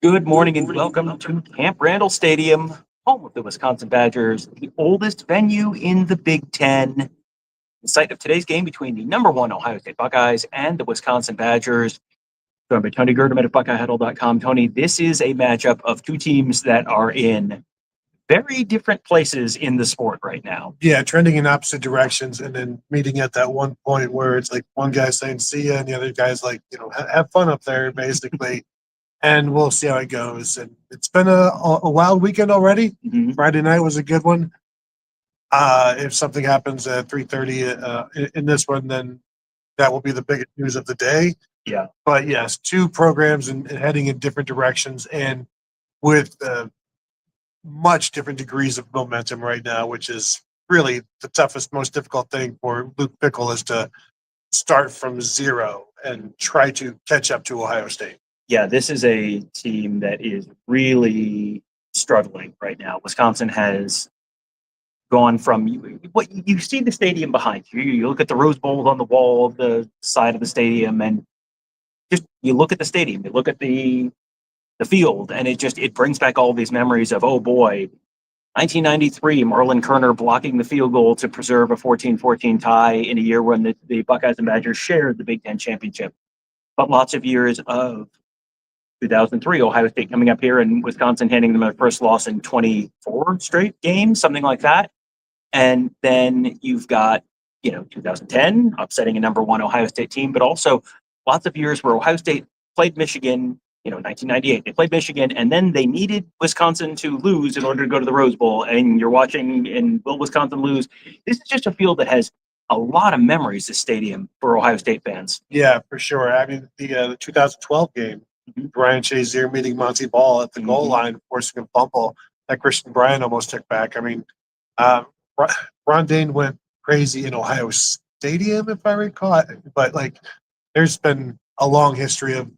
Good morning and welcome to Camp Randall Stadium, home of the Wisconsin Badgers, the oldest venue in the Big Ten. The site of today's game between the #1 Ohio State Buckeyes and the Wisconsin Badgers. Joined by Tony Gerdeman at BuckeyeHuddle.com. Tony, this is a matchup of two teams that are in very different places in the sport right now. Yeah, trending in opposite directions and then meeting at that one point where it's like one guy saying see ya and the other guy's like, have fun up there, basically. And we'll see how it goes. And it's been a wild weekend already. Mm-hmm. Friday night was a good one. If something happens at 3:30 in this one, then that will be the biggest news of the day. Yeah. But yes, two programs and heading in different directions and with much different degrees of momentum right now, which is really the toughest, most difficult thing for Luke Fickell is to start from zero and try to catch up to Ohio State. Yeah, this is a team that is really struggling right now. Wisconsin has gone from what you see the stadium behind you. You look at the Rose Bowl on the wall of the side of the stadium, and just you look at the stadium, you look at the field, and it brings back all these memories of, oh boy, 1993, Marlon Kerner blocking the field goal to preserve a 14-14 tie in a year when the Buckeyes and Badgers shared the Big Ten championship. But lots of years of 2003, Ohio State coming up here and Wisconsin handing them their first loss in 24 straight games, something like that. And then you've got, 2010 upsetting a #1 Ohio State team, but also lots of years where Ohio State played Michigan, 1998, they played Michigan, and then they needed Wisconsin to lose in order to go to the Rose Bowl. And you're watching, and will Wisconsin lose? This is just a field that has a lot of memories, this stadium, for Ohio State fans. Yeah, for sure. I mean, the 2012 game, Brian Shazier meeting Monty Ball at the goal line, forcing a fumble that Christian Bryant almost took back. I mean, Ron Dane went crazy in Ohio Stadium, if I recall. But, there's been a long history of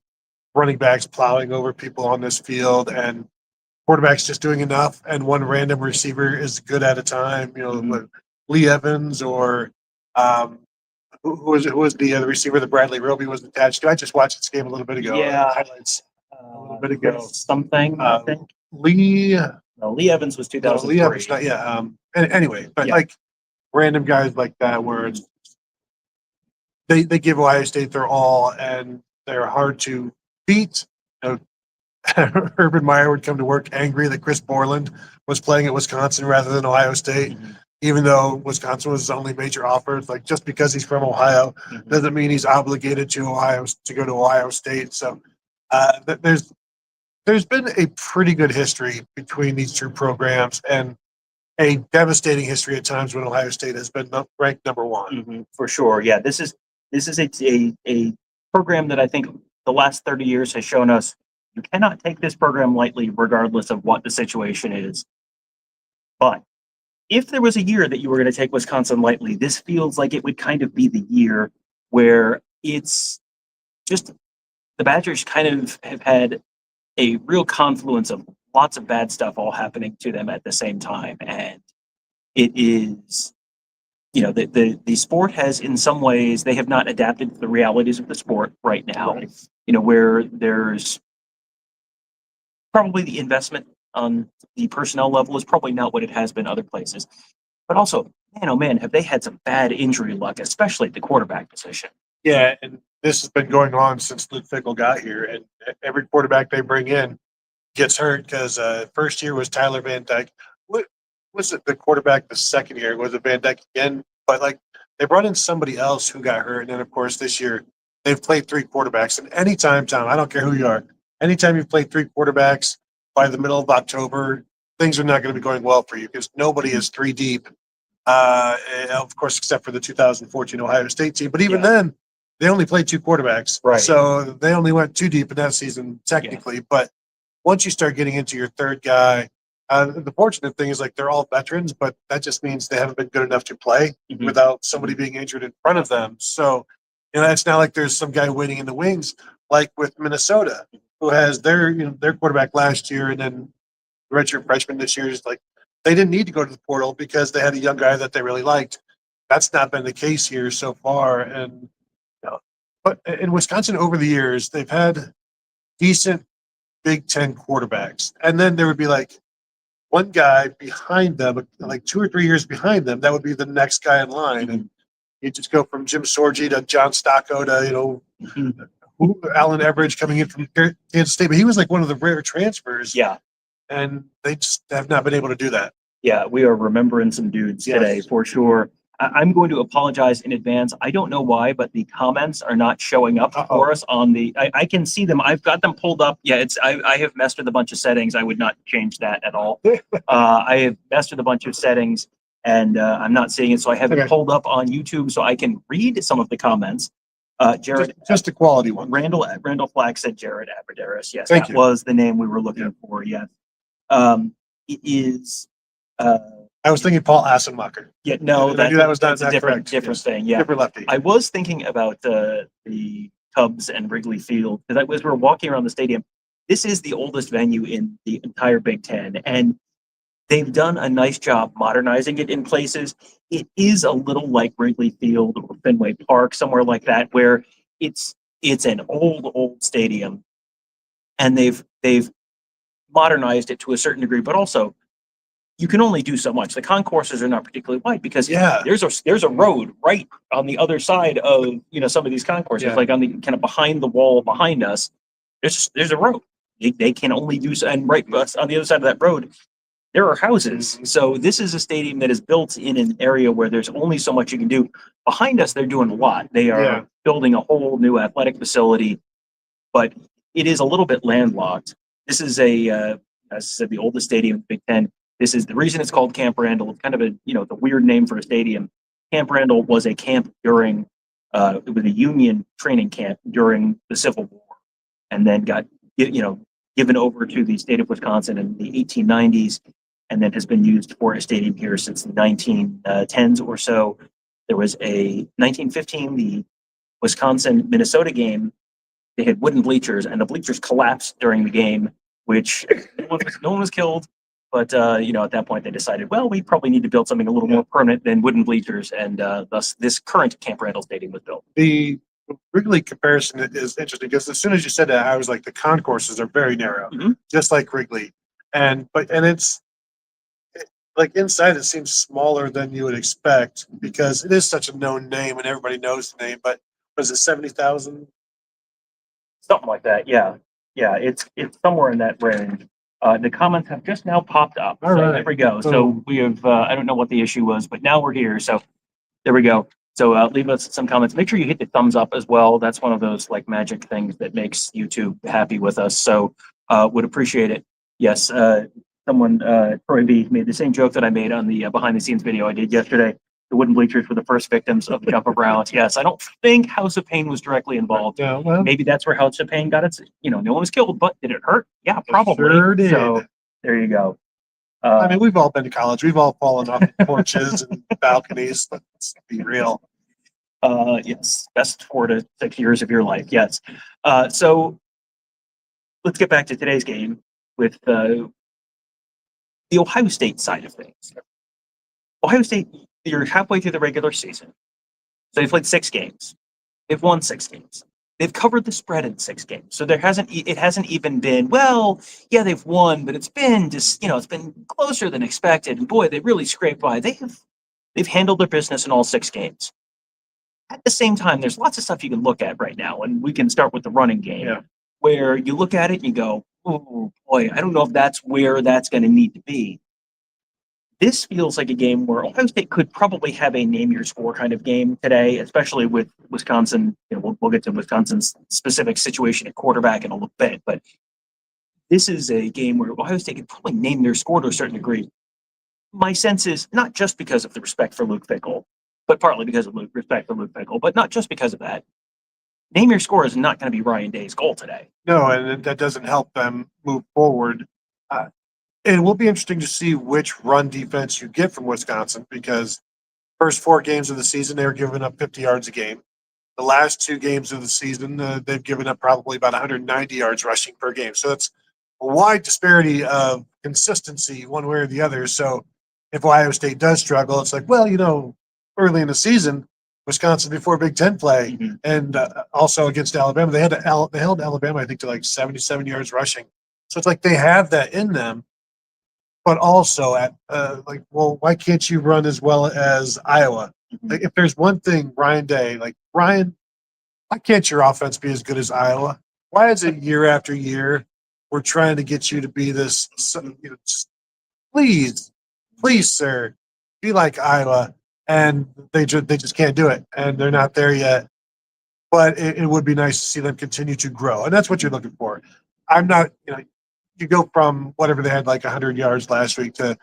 running backs plowing over people on this field and quarterbacks just doing enough, and one random receiver is good at a time. Lee Evans or who was the receiver that Bradley Roby was attached to? I just watched this game a little bit ago. Yeah, highlights a little bit ago. Something I think Lee Evans was 2003. Lee Evans, anyway, but random guys like that where it's they give Ohio State their all and they're hard to beat. Urban Meyer would come to work angry that Chris Borland was playing at Wisconsin rather than Ohio State. Even though Wisconsin was his only major offer. Just because he's from Ohio doesn't mean he's obligated to go to Ohio State. So there's been a pretty good history between these two programs and a devastating history at times when Ohio State has been ranked #1. For sure. Yeah, this is a program that I think the last 30 years has shown us you cannot take this program lightly regardless of what the situation is. But if there was a year that you were going to take Wisconsin lightly, this feels like it would kind of be the year where it's just the Badgers kind of have had a real confluence of lots of bad stuff all happening to them at the same time. And it is, the sport has, in some ways, they have not adapted to the realities of the sport right now, where there's probably the investment on the personnel level is probably not what it has been other places. But also, man, oh man, have they had some bad injury luck, especially at the quarterback position. Yeah, and this has been going on since Luke Fickell got here, and every quarterback they bring in gets hurt because first year was Tyler Van Dyke. What was it, the quarterback the second year? Was it Van Dyke again? But, they brought in somebody else who got hurt, and then, of course, this year they've played 3 quarterbacks. And anytime, Tom, I don't care who you are, anytime you've played 3 quarterbacks, by the middle of October, things are not going to be going well for you because nobody is 3 deep, of course, except for the 2014 Ohio State team. But even then, they only played 2 quarterbacks. Right. So they only went 2 deep in that season, technically. Yeah. But once you start getting into your third guy, the fortunate thing is, they're all veterans, but that just means they haven't been good enough to play without somebody being injured in front of them. So, it's not like there's some guy waiting in the wings, like with Minnesota, who has their quarterback last year and then redshirt freshman this year. Is they didn't need to go to the portal because they had a young guy that they really liked. That's not been the case here so far. And but in Wisconsin over the years, they've had decent Big Ten quarterbacks. And then there would be like one guy behind them, like 2 or 3 years behind them, that would be the next guy in line. And you just go from Jim Sorgi to John Stocco to, Alan Everidge coming in from Kansas State. But he was like one of the rare transfers. Yeah. And they just have not been able to do that. Yeah, we are remembering some dudes today for sure. I'm going to apologize in advance. I don't know why, but the comments are not showing up for us on the. I can see them. I've got them pulled up. Yeah, I have messed with a bunch of settings. I would not change that at all. I have messed with a bunch of settings, and I'm not seeing it. So I have it pulled up on YouTube so I can read some of the comments. Jared, just a quality one. Randall Flack said Jared Aberderis. Yes, Thank that you. was the name we were looking for. Yes, it is. I was thinking Paul Assenmacher. Yeah, no, that was that's not a different correct. thing. Yeah, Different lefty. I was thinking about the Cubs and Wrigley Field because as we were walking around the stadium, this is the oldest venue in the entire Big Ten, and they've done a nice job modernizing it in places. It is a little like Wrigley Field or Fenway Park, somewhere like that, where it's an old stadium, and they've modernized it to a certain degree, but also you can only do so much. The concourses are not particularly wide because there's a road right on the other side of some of these concourses, like on the kind of behind the wall behind us. There's a road. They can only do so, and right on the other side of that road, there are houses. So this is a stadium that is built in an area where there's only so much you can do. Behind us, they're doing a lot. They are building a whole new athletic facility, but it is a little bit landlocked. This is as I said, the oldest stadium in the Big Ten. This is the reason it's called Camp Randall. It's kind of the weird name for a stadium. Camp Randall was a camp during, it was a Union training camp during the Civil War, and then got, given over to the state of Wisconsin in the 1890s, and then has been used for a stadium here since the 1910s or so. There was a 1915, the Wisconsin-Minnesota game. They had wooden bleachers, and the bleachers collapsed during the game, which no one was killed. But, at that point, they decided, well, we probably need to build something a little more permanent than wooden bleachers. And thus, this current Camp Randall Stadium was built. The Wrigley comparison is interesting because as soon as you said that, I was like, the concourses are very narrow, just like Wrigley. And it's like inside, it seems smaller than you would expect because it is such a known name and everybody knows the name. But was it 70,000? Something like that. Yeah. Yeah. It's somewhere in that range. The comments have just now popped up. All right. There we go. So we have, I don't know what the issue was, but now we're here. So there we go. So leave us some comments. Make sure you hit the thumbs up as well. That's one of those like magic things that makes YouTube happy with us. So would appreciate it. Yes. Someone, Troy B, made the same joke that I made on the behind the scenes video I did yesterday. The wooden bleachers were the first victims of the Jump Around. Yes, I don't think House of Pain was directly involved. Yeah, well, maybe that's where House of Pain got its, no one was killed, but did it hurt? Yeah, probably. Sure did. So there you go. I mean, we've all been to college. We've all fallen off porches and balconies. Let's be real. Yes, best 4 to 6 years of your life. Yes. So let's get back to today's game with the Ohio State side of things. Ohio State, you're halfway through the regular season. So they've played 6 games. They've won 6 games. They've covered the spread in 6 games. So it hasn't even been, well, yeah, they've won, but it's been just, it's been closer than expected. And boy, they really scraped by. They've handled their business in all 6 games. At the same time, there's lots of stuff you can look at right now. And we can start with the running game, where you look at it and you go, oh boy, I don't know if that's where that's going to need to be. This feels like a game where Ohio State could probably have a name your score kind of game today, especially with Wisconsin. We'll get to Wisconsin's specific situation at quarterback in a little bit, but this is a game where Ohio State could probably name their score to a certain degree. My sense is not just because of the respect for Luke Fickell, but partly because of respect for Luke Fickell, but not just because of that. Name your score is not going to be Ryan Day's goal today. No, and that doesn't help them move forward. It will be interesting to see which run defense you get from Wisconsin because first 4 games of the season, they were giving up 50 yards a game. The last 2 games of the season, they've given up probably about 190 yards rushing per game. So it's a wide disparity of consistency one way or the other. So if Ohio State does struggle, it's like, well, early in the season, Wisconsin before Big Ten play and also against Alabama, they held Alabama, I think, to like 77 yards rushing. So it's like they have that in them, but also at well, why can't you run as well as Iowa? Like, if there's one thing, Ryan Day, like Ryan, why can't your offense be as good as Iowa? Why is it year after year we're trying to get you to be this? Just please, please, sir, be like Iowa, and they just can't do it, and they're not there yet. But it would be nice to see them continue to grow, and that's what you're looking for. I'm not, you go from whatever they had like 100 yards last week to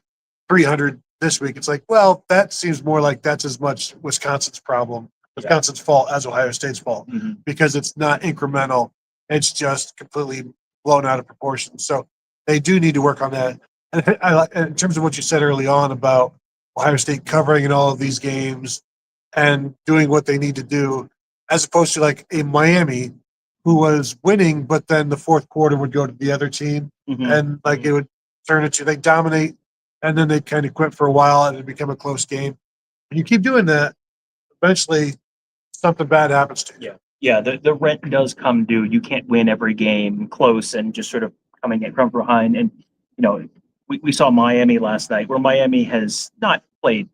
300 this week. It's like, well, that seems more like that's as much Wisconsin's problem, Wisconsin's fault as Ohio State's fault, because it's not incremental. It's just completely blown out of proportion. So they do need to work on that. And I like, in terms of what you said early on about Ohio State covering in all of these games and doing what they need to do, as opposed to like a Miami who was winning, but then the fourth quarter would go to the other team, and like it would turn into they dominate, and then they kind of quit for a while, and it become a close game. And you keep doing that, eventually something bad happens to you. Yeah, the rent does come due. You can't win every game close and just sort of coming in from behind. And we saw Miami last night, where Miami has not played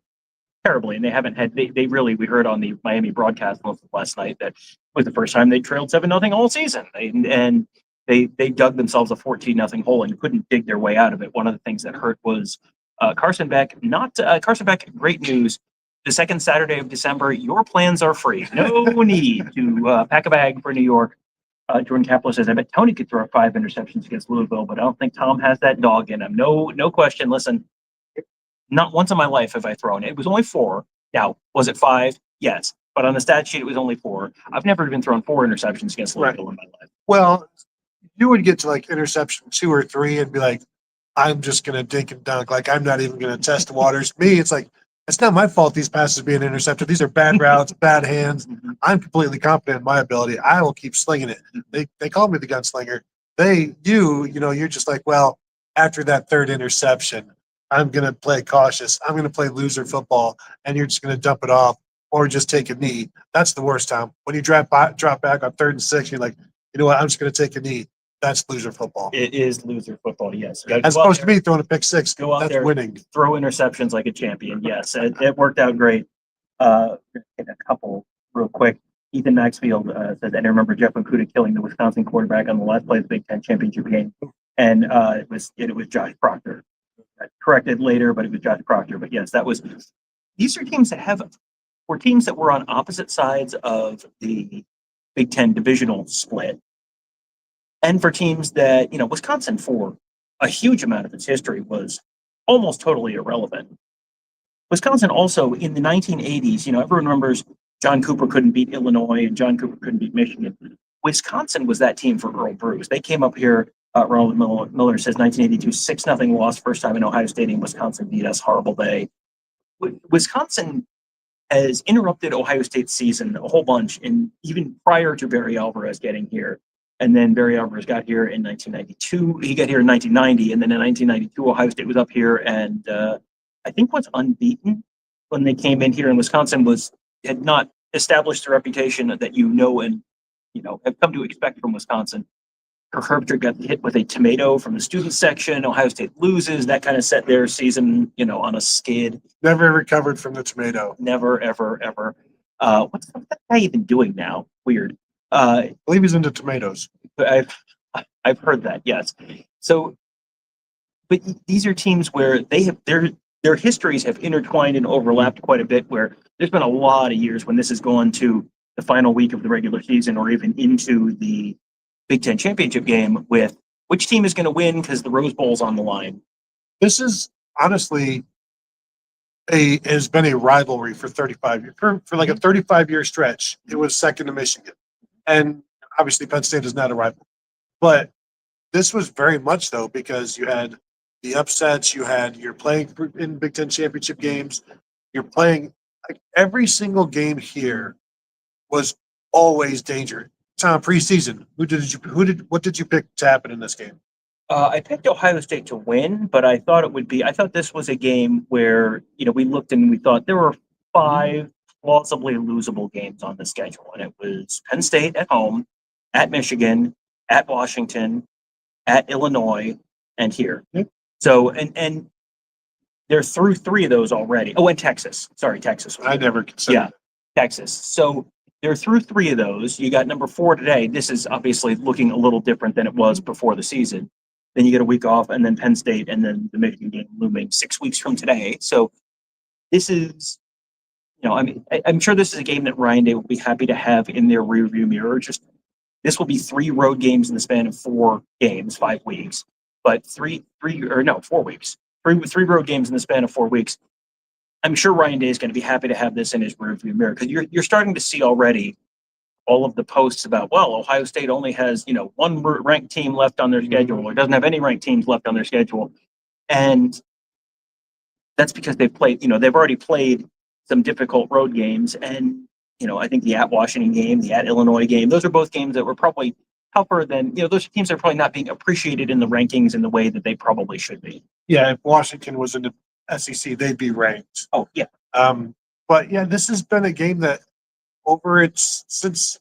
terribly, and they haven't had they really, we heard on the Miami broadcast last night that was the first time they trailed 7-0 all season, and they dug themselves a 14-0 hole and couldn't dig their way out of it. One of the things that hurt was Carson Beck. Not Carson Beck. Great news. The second Saturday of December, your plans are free. No need to pack a bag for New York. Jordan Kapler says, I bet Tony could throw 5 interceptions against Louisville, but I don't think Tom has that dog in him. No question. Listen, not once in my life have I thrown. It was only 4. Now, was it 5? Yes. But on the stat sheet, it was only 4. I've never even thrown 4 interceptions against Louisville in my life. Well, you would get to like interception 2 or 3 and be like, I'm just going to dink and dunk. Like, I'm not even going to test the waters. Me, it's like, it's not my fault these passes being intercepted. These are bad routes, bad hands. I'm completely confident in my ability. I will keep slinging it. They call me the gunslinger. You're just like, well, after that 3rd interception, I'm going to play cautious. I'm going to play loser football, and you're just going to dump it off or just take a knee. That's the worst time. When you drop back on 3rd and 6, you're like, you know what? I'm just going to take a knee. That's loser football. It is loser football, yes. As opposed to me throwing a pick 6, go out that's there, winning. Throw interceptions like a champion. Yes, it worked out great. A couple real quick. Ethan Maxfield says, and I remember Jeff Okuda killing the Wisconsin quarterback on the last play of the Big Ten championship game, and it was Josh Proctor. Corrected later, but it was Josh Proctor. But yes, these are teams that were on opposite sides of the Big Ten divisional split. And for teams that, Wisconsin for a huge amount of its history was almost totally irrelevant. Wisconsin also in the 1980s, everyone remembers John Cooper couldn't beat Illinois and John Cooper couldn't beat Michigan. Wisconsin was that team for Earl Bruce. They came up here. Ronald Miller says 1982, 6-0 loss, first time in Ohio Stadium. Wisconsin beat us, horrible day. Wisconsin has interrupted Ohio State's season a whole bunch, and even prior to Barry Alvarez getting here. And then Barry Alvarez got here in 1992. He got here in 1990, and then in 1992, Ohio State was up here, and I think was unbeaten when they came in here. And Wisconsin had not established the reputation that and have come to expect from Wisconsin. Kirk Herbstreit got hit with a tomato from the student section. Ohio State loses. That kind of set their season, on a skid. Never recovered from the tomato. Never, ever, ever. What's that guy even doing now? Weird. I believe he's into tomatoes. I've heard that, yes. So, but these are teams where they have their histories have intertwined and overlapped quite a bit, where there's been a lot of years when this has gone to the final week of the regular season or even into the Big Ten championship game with which team is going to win because the Rose Bowl's on the line. This is honestly has been a rivalry for 35 years. For like a 35-year stretch, it was second to Michigan. And obviously Penn State is not a rival. But this was very much though, because you had the upsets, you're playing in Big Ten championship games, you're playing like every single game here was always danger. Tom, preseason, what did you pick to happen in this game? I picked Ohio State to win, but I thought this was a game where, we looked and we thought there were 5 plausibly losable games on the schedule. And it was Penn State at home, at Michigan, at Washington, at Illinois, and here. Yep. So, and they're through 3 of those already. Oh, and Texas. Sorry, Texas. I never considered. Yeah, Texas. So they're through 3 of those. You got number 4 today. This is obviously looking a little different than it was before the season. Then you get a week off, and then Penn State, and then the Michigan game looming 6 weeks from today. So this is, I mean, I'm sure this is a game that Ryan Day will be happy to have in their rearview mirror. Just this will be 3 road games in the span of 4 games, 5 weeks, but 4 weeks. Three road games in the span of 4 weeks. I'm sure Ryan Day is going to be happy to have this in his rearview mirror, because you're starting to see already all of the posts about, well, Ohio State only has, 1 ranked team left on their schedule, or doesn't have any ranked teams left on their schedule. And that's because they've already played some difficult road games. And, I think the at Washington game, the at Illinois game, those are both games that were probably tougher than, those teams are probably not being appreciated in the rankings in the way that they probably should be. Yeah, if Washington was in the SEC, they'd be ranked. Oh, yeah. But yeah, this has been a game that since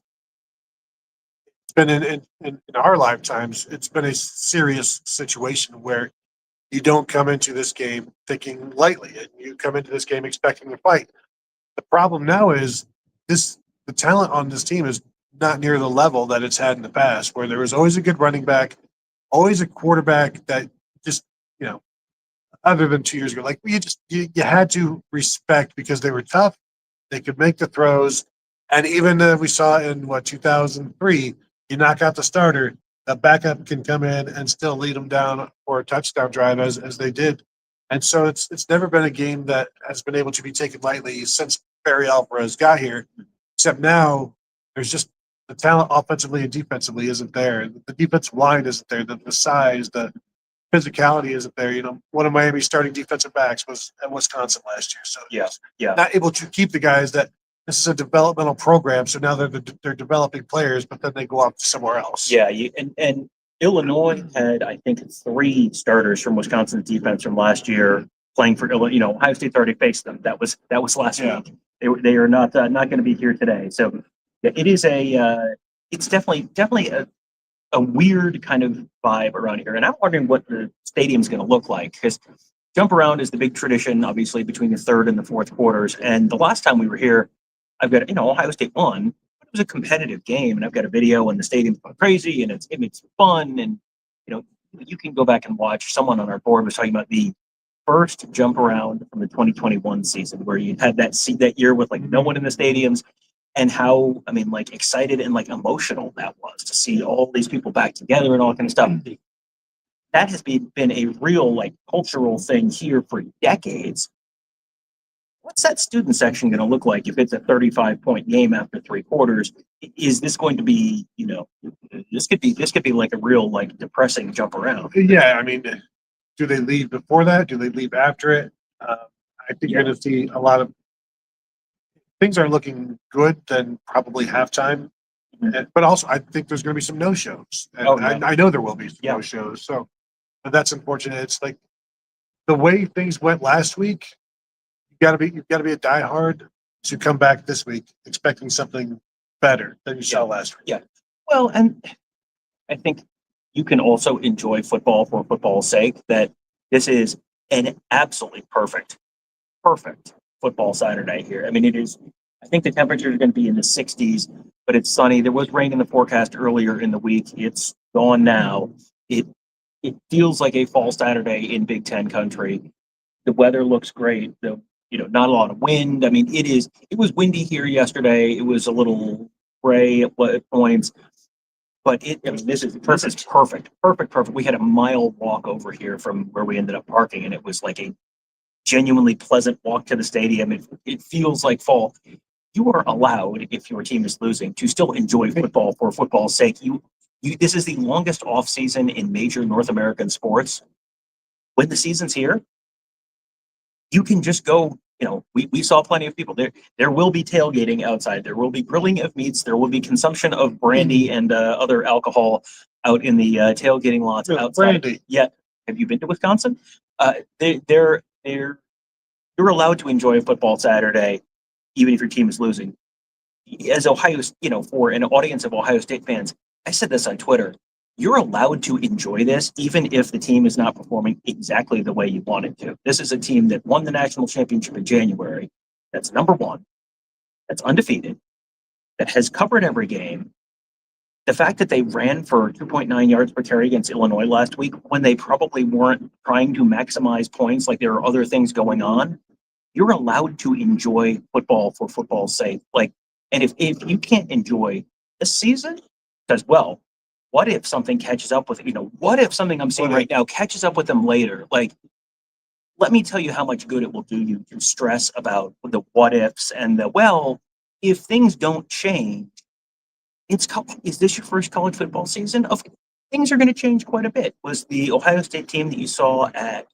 it's been in our lifetimes, it's been a serious situation where you don't come into this game thinking lightly, and you come into this game expecting to fight. The problem now is the talent on this team is not near the level that it's had in the past, where there was always a good running back, always a quarterback that just, other than 2 years ago, like you had to respect, because they were tough. They could make the throws. And even we saw in 2003, you knock out the starter, a backup can come in and still lead them down for a touchdown drive as they did. And so it's never been a game that has been able to be taken lightly since Barry Alvarez got here, except now there's just the talent offensively and defensively isn't there. The defensive line isn't there. The size, the physicality isn't there. One of Miami's starting defensive backs was at Wisconsin last year. So yeah, not able to keep the guys that this is a developmental program. So now they're developing players, but then they go off somewhere else. Yeah, and Illinois had, I think, 3 starters from Wisconsin's defense from last year playing for Illinois. Ohio State's already faced them. That was last week. They are not going to be here today. So yeah, it is it's definitely a weird kind of vibe around here. And I'm wondering what the stadium's going to look like, because jump around is the big tradition, obviously, between the third and the fourth quarters. And the last time we were here, I've got, Ohio State won. It was a competitive game, and I've got a video, and the stadium's going crazy, and it's fun. And, you can go back and watch. Someone on our board was talking about the first jump around from the 2021 season, where you had that year with no one in the stadiums, and how, excited and emotional that was to see all these people back together and all that kind of stuff. That has been a real cultural thing here for decades. What's that student section going to look like if it's a 35-point game after 3 quarters? Is this going to be, this could be like a real depressing jump around? Yeah, do they leave before that? Do they leave after it? I think you're going to see a lot of things are looking good than probably halftime. Mm-hmm. But also, I think there's going to be some no-shows. And I know there will be some no-shows. So that's unfortunate. It's the way things went last week. You've got to be a diehard to come back this week expecting something better than you saw last week. Yeah. Well, and I think you can also enjoy football for football's sake. That this is an absolutely perfect football Saturday here. It is. I think the temperature is going to be in the 60s, but it's sunny. There was rain in the forecast earlier in the week. It's gone now. It feels like a fall Saturday in Big Ten country. The weather looks great. Not a lot of wind. It was windy here yesterday. It was a little gray at points, but this is perfect. We had a mile walk over here from where we ended up parking, and it was a genuinely pleasant walk to the stadium. It feels like fall. You are allowed, if your team is losing, to still enjoy football for football's sake. This is the longest off season in major North American sports. When the season's here, you can just go. We saw plenty of people there. There will be tailgating outside. There will be grilling of meats. There will be consumption of brandy and other alcohol out in the tailgating lots outside. Brandy. Yeah. Have you been to Wisconsin? You're allowed to enjoy a football Saturday, even if your team is losing. As Ohio, for an audience of Ohio State fans, I said this on Twitter. you're allowed to enjoy this, even if the team is not performing exactly the way you want it to. This is a team that won the national championship in January. That's number one. That's undefeated. That has covered every game. The fact that they ran for 2.9 yards per carry against Illinois last week when they probably weren't trying to maximize points, like there are other things going on, you're allowed to enjoy football for football's sake. Like, and if you can't enjoy this season, because, well, what if something catches up with, what if something I'm seeing right now catches up with them later? Like, let me tell you how much good it will do you to stress about the what ifs and the, well, if things don't change, is this your first college football season? Things are going to change quite a bit. Was the Ohio State team that you saw at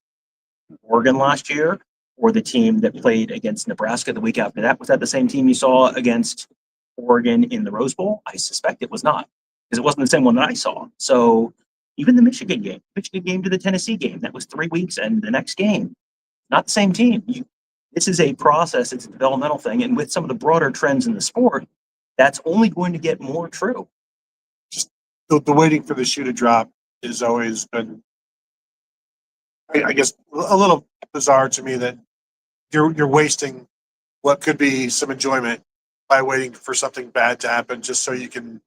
Oregon last year, or the team that played against Nebraska the week after that, was that the same team you saw against Oregon in the Rose Bowl? I suspect it was not, because it wasn't the same one that I saw. So even the Michigan game to the Tennessee game, that was 3 weeks, and the next game, not the same team. This is a process, it's a developmental thing, and with some of the broader trends in the sport, that's only going to get more true. Just the waiting for the shoe to drop has always been, I guess, a little bizarre to me, that you're wasting what could be some enjoyment by waiting for something bad to happen just so you can,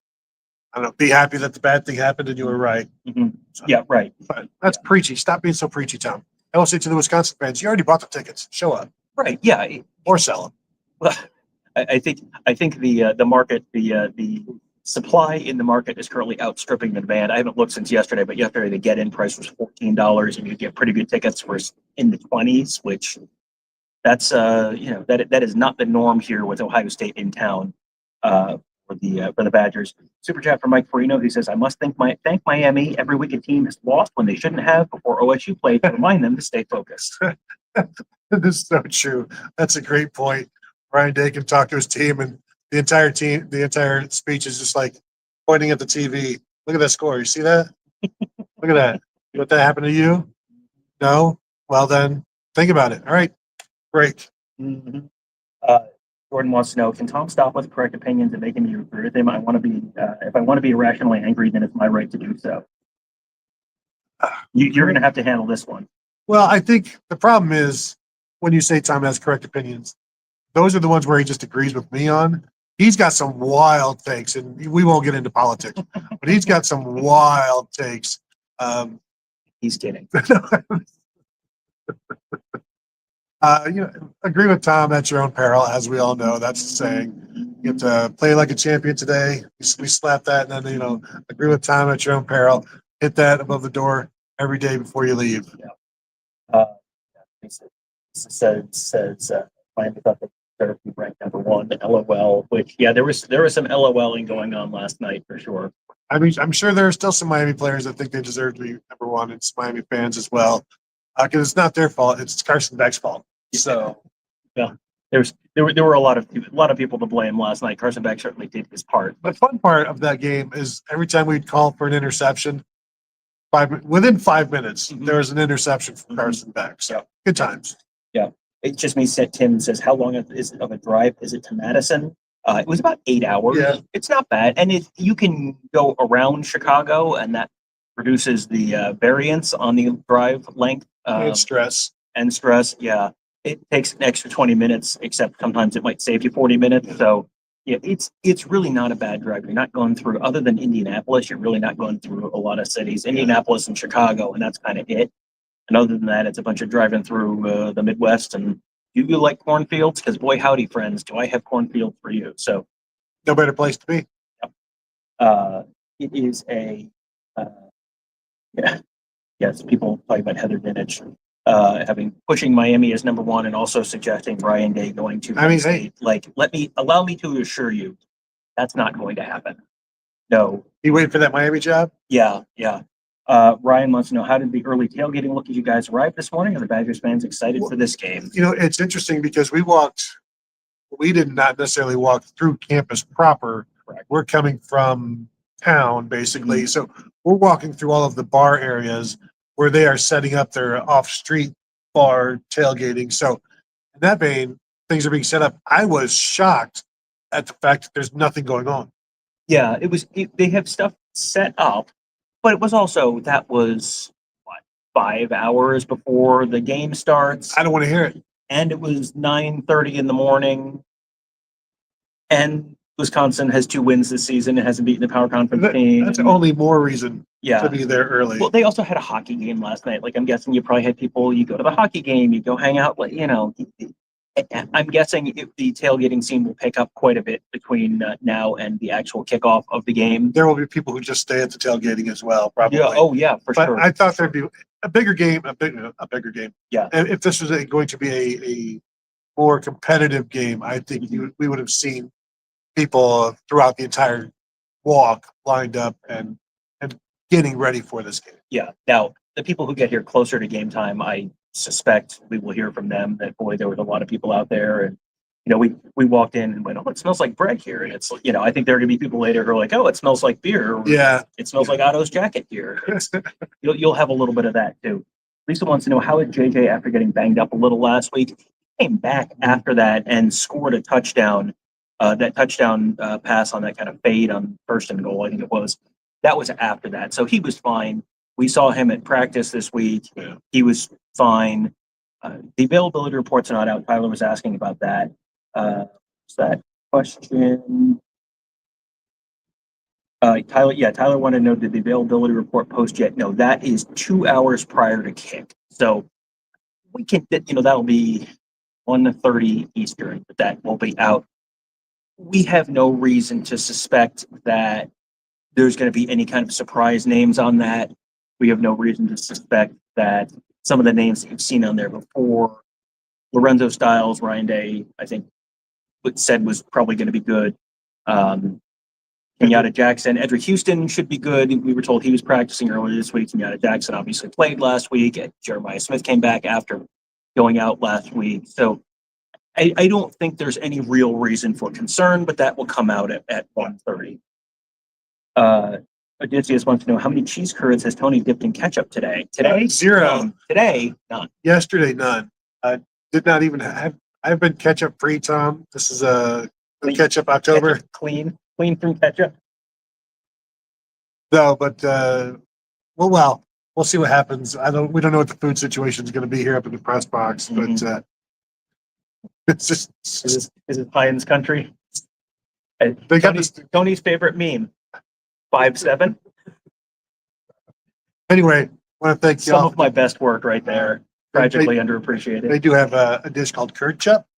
I don't know, be happy that the bad thing happened and you were right. Mm-hmm. So, yeah, right. But that's preachy. Stop being so preachy, Tom. I will say to the Wisconsin fans, you already bought the tickets. Show up. Right. Yeah. Or sell them. Well, I think the market, the supply in the market is currently outstripping the demand. I haven't looked since yesterday, but yesterday the get-in price was $14, and you get pretty good tickets for in the 20s, which that's that is not the norm here with Ohio State in town for the Badgers. Super chat from Mike Farino, who says, "I must thank Miami. Every week a team has lost when they shouldn't have before OSU played to remind them to stay focused." This is so true. That's a great point. Ryan Day can talk to his team, and the entire speech is just like pointing at the TV. Look at that score. You see that? Look at that. What that happened to you? No? Well, then think about it. All right. Great. Mm-hmm. Jordan wants to know, can Tom stop with correct opinions and make me agree with him? If I want to be irrationally angry, then it's my right to do so. You're going to have to handle this one. Well, I think the problem is when you say Tom has correct opinions, those are the ones where he just agrees with me on. He's got some wild takes, and we won't get into politics, but he's got some wild takes. He's kidding. Agree with Tom at your own peril, as we all know. That's the saying. You have to play like a champion today. We slap that, and then agree with Tom at your own peril. Hit that above the door every day before you leave. Yeah. Says Miami thought that they're ranked number one. LOL. Which there was some LOLing going on last night for sure. I mean, I'm sure there are still some Miami players that think they deserve to be number one. It's Miami fans as well, because it's not their fault. It's Carson Beck's fault. So, yeah, there were a lot of people to blame last night. Carson Beck certainly did his part. The fun part of that game is every time we'd call for an interception, within 5 minutes, there was an interception from Carson Beck. So good times. Yeah, it just means that Tim says, how long is it of a drive? Is it to Madison? It was about 8 hours. Yeah. It's not bad, and you can go around Chicago, and that reduces the variance on the drive length And stress. Yeah. It takes an extra 20 minutes, except sometimes it might save you 40 minutes. So yeah, it's really not a bad drive. You're not going through, other than Indianapolis, you're really not going through a lot of cities. Indianapolis and Chicago, and that's kind of it. And other than that, it's a bunch of driving through the Midwest. And do you like cornfields? Because boy, howdy, friends, do I have cornfields for you. So no better place to be. It is a yes, people talking about Heather Dinich. Pushing Miami as number one, and also suggesting Ryan Day going to Penn State. Allow me to assure you, that's not going to happen. No. You waiting for that Miami job? Yeah. Ryan wants to know, how did the early tailgating look as you guys arrived this morning? Are the Badgers fans excited for this game? It's interesting because we did not necessarily walk through campus proper. Correct. We're coming from town, basically. Mm-hmm. So we're walking through all of the bar areas where they are setting up their off-street bar tailgating. So in that vein, things are being set up. I was shocked at the fact that there's nothing going on. Yeah, they have stuff set up, But it was also, that was what, 5 hours before the game starts, I don't want to hear it. and it was 9:30 in the morning. And Wisconsin has 2 wins this season. It hasn't beaten the power conference team. That's only more reason Yeah. to be there early. Well, they also had a hockey game last night. Like, I'm guessing you probably had people, you go to the hockey game, you go hang out, like, you know, I'm guessing the tailgating scene will pick up quite a bit between now and the actual kickoff of the game. There will be people who just stay at the tailgating as well, probably. Yeah. Oh, yeah, for But sure. I thought there'd be a bigger game, a bigger game. Yeah. And if this was going to be a more competitive game, I think we would have seen people throughout the entire walk lined up and getting ready for this game. Yeah. Now, the people who get here closer to game time, I suspect we will hear from them that, boy, there was a lot of people out there. And, you know, we walked in and went, oh, it smells like bread here. And it's, you know, I think there are going to be people later who are like, oh, it smells like beer. Or, Yeah. It smells like Otto's jacket here. You'll have a little bit of that too. Lisa wants to know, how is JJ after getting banged up a little last week? He came back after that and scored a touchdown. That touchdown pass on that kind of fade on 1st and goal, I think it was. That was after that. So he was fine. We saw him at practice this week. Yeah. He was fine. The availability reports are not out. Tyler was asking about that. Is that question? Tyler wanted to know, did the availability report post yet? No, that is 2 hours prior to kick. So we can, you know, that'll be 1:30 Eastern, but that will be out. We have no reason to suspect that there's going to be any kind of surprise names on that. We have no reason to suspect that some of the names that you've seen on there before, Lorenzo Styles, Ryan Day, I think what said was probably going to be good. Kenyatta Jackson, Edric Houston should be good. We were told he was practicing earlier this week. Kenyatta Jackson obviously played last week. Jeremiah Smith came back after going out last week. So I don't think there's any real reason for concern, but that will come out at 1:30. Odysseus wants to know, how many cheese curds has Tony dipped in ketchup today? Today, 0. Today, none. Yesterday, none. I did not even have. I've been ketchup free, Tom. This is a ketchup October. Ketchup clean from ketchup. No, but well, we'll see what happens. We don't know what the food situation is going to be here up in the press box, but it's just is it Heinz country? They got Tony's favorite meme. 5'7". Anyway, I want to thank some of my best work right there. Tragically underappreciated. They do have a dish called curd chup.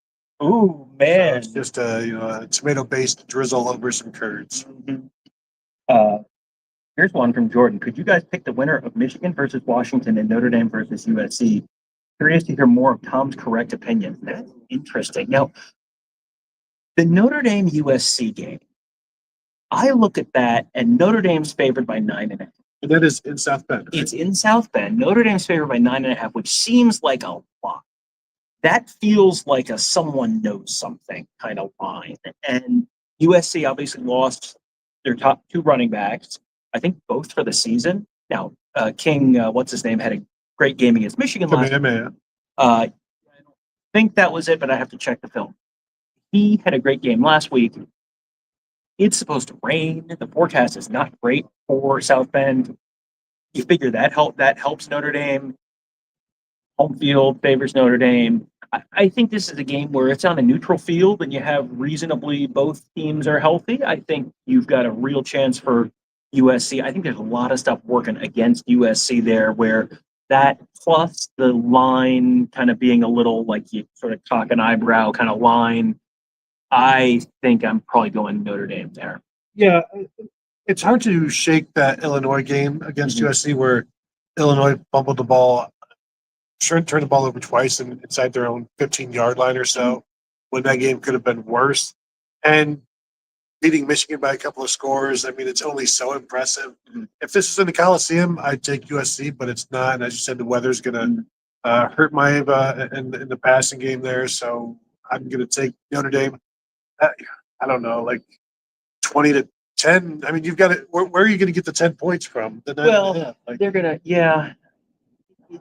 Ooh, man! So it's just a tomato-based drizzle over some curds. Here's one from Jordan. Could you guys pick the winner of Michigan versus Washington and Notre Dame versus USC? Curious to hear more of Tom's correct opinion. That's interesting. Now, the Notre Dame USC game, I look at that, and Notre Dame's favored by 9.5. And that is in South Bend. Right? It's in South Bend. Notre Dame's favored by 9.5, which seems like a lot. That feels like a someone knows something kind of line. And USC obviously lost their top 2 running backs, I think both for the season. Now, King, what's his name, had a great game against Michigan last year. I don't think that was it, but I have to check the film. He had a great game last week. It's supposed to rain. The forecast is not great for South Bend. You figure that helps Notre Dame. Home field favors Notre Dame. I think this is a game where it's on a neutral field and you have reasonably both teams are healthy. I think you've got a real chance for USC. I think there's a lot of stuff working against USC there, where that plus the line kind of being a little like you sort of cock an eyebrow kind of line. I think I'm probably going Notre Dame there. Yeah, it's hard to shake that Illinois game against USC where Illinois fumbled the ball, turned the ball over twice inside their own 15-yard line or so, when that game could have been worse. And beating Michigan by a couple of scores, I mean, it's only so impressive. If this is in the Coliseum, I'd take USC, but it's not. And as you said, the weather's going to hurt my in the passing game there. So I'm going to take Notre Dame. I don't know, like 20-10. I mean, you've got it. Where are you going to get the 10 points from? They're going to, yeah.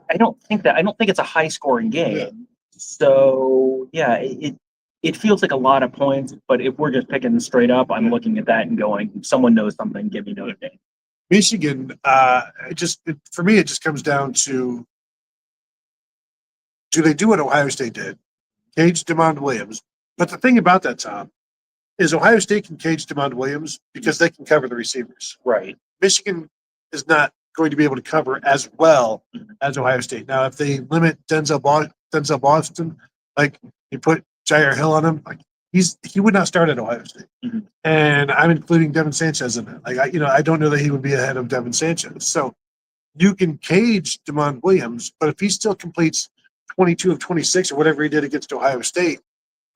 I don't think it's a high scoring game. Yeah. So yeah, it feels like a lot of points, but if we're just picking straight up, I'm looking at that and going, someone knows something, give me Notre Dame. Michigan, for me, it just comes down to, do they do what Ohio State did? Cage DeMond Williams. But the thing about that, Tom, is Ohio State can cage DeMond Williams because they can cover the receivers. Right. Michigan is not going to be able to cover as well as Ohio State. Now, if they limit Denzel Boston, like you put Jair Hill on him, like he would not start at Ohio State. Mm-hmm. And I'm including Devin Sanchez in it. Like I don't know that he would be ahead of Devin Sanchez. So you can cage DeMond Williams, but if he still completes 22 of 26 or whatever he did against Ohio State,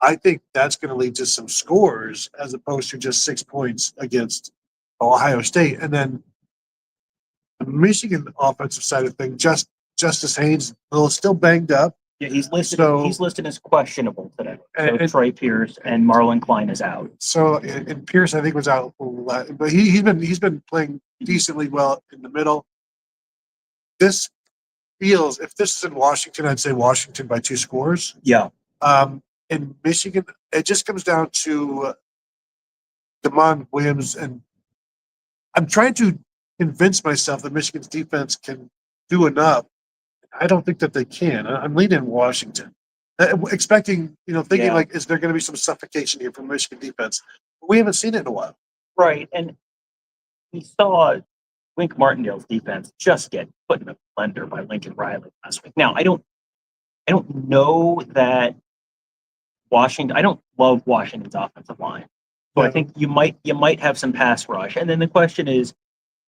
I think that's going to lead to some scores as opposed to just 6 points against Ohio State. And then the Michigan offensive side of things, Justice Haynes, still banged up. Yeah, he's listed as questionable today. So Trey Pierce and Marlon Klein is out. So and Pierce, I think, was out, but he's been playing decently well in the middle. This feels, if this is in Washington, I'd say Washington by 2 scores. Yeah. In Michigan, it just comes down to DeMond Williams, and I'm trying to convince myself that Michigan's defense can do enough. I don't think that they can. I'm leaning Washington, expecting, thinking like, is there going to be some suffocation here from Michigan defense? We haven't seen it in a while. Right, and we saw Wink Martindale's defense just get put in a blender by Lincoln Riley last week. Now, I don't know that Washington. I don't love Washington's offensive line, so I think you might have some pass rush. And then the question is,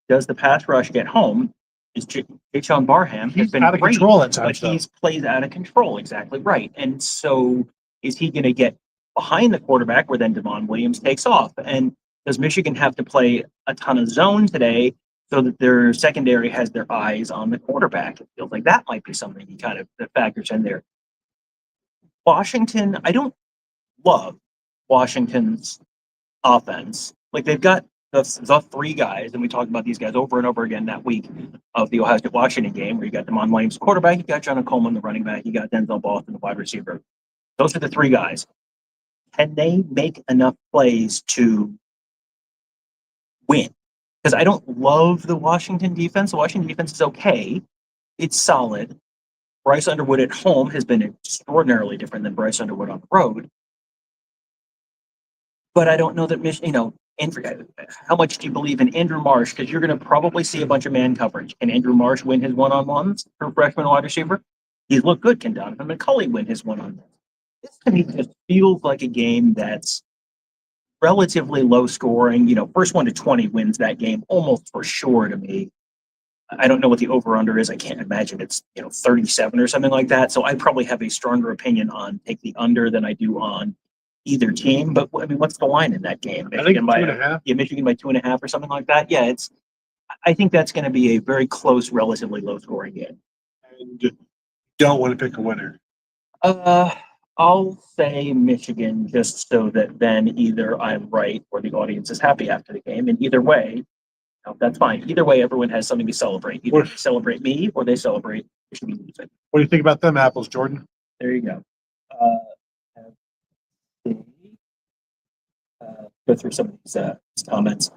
does the pass rush get home? Is Jayshon Barham has been out of control at times, but he's plays out of control. Exactly right. And so, is he going to get behind the quarterback where then DeMond Williams takes off? And does Michigan have to play a ton of zone today so that their secondary has their eyes on the quarterback? It feels like that might be something that factors in there. Washington, I don't love Washington's offense. Like, they've got the 3 guys, and we talked about these guys over and over again that week of the Ohio State Washington game, where you got DeMond Williams, quarterback, you got Jonah Coleman, the running back, you got Denzel Boston, the wide receiver. Those are the 3 guys. Can they make enough plays to win? Because I don't love the Washington defense. The Washington defense is okay. It's solid. Bryce Underwood at home has been extraordinarily different than Bryce Underwood on the road. But I don't know that Michigan, how much do you believe in Andrew Marsh? Because you're going to probably see a bunch of man coverage. Can Andrew Marsh win his one-on-ones for freshman wide receiver? He's looked good. Can Donovan McCulley win his one-on-ones? This to me just feels like a game that's relatively low scoring. First 1 to 20 wins that game almost for sure to me. I don't know what the over-under is. I can't imagine it's 37 or something like that. So I probably have a stronger opinion on take the under than I do on either team. But I mean, what's the line in that game? I think 2.5. Yeah, Michigan by 2.5 or something like that. Yeah, I think that's going to be a very close, relatively low-scoring game. And you don't want to pick a winner. I'll say Michigan just so that then either I'm right or the audience is happy after the game. And either way, that's fine. Either way, everyone has something to celebrate. Either they celebrate me or they celebrate Michigan music. What do you think about them apples, Jordan? There you go. Go through some of these comments.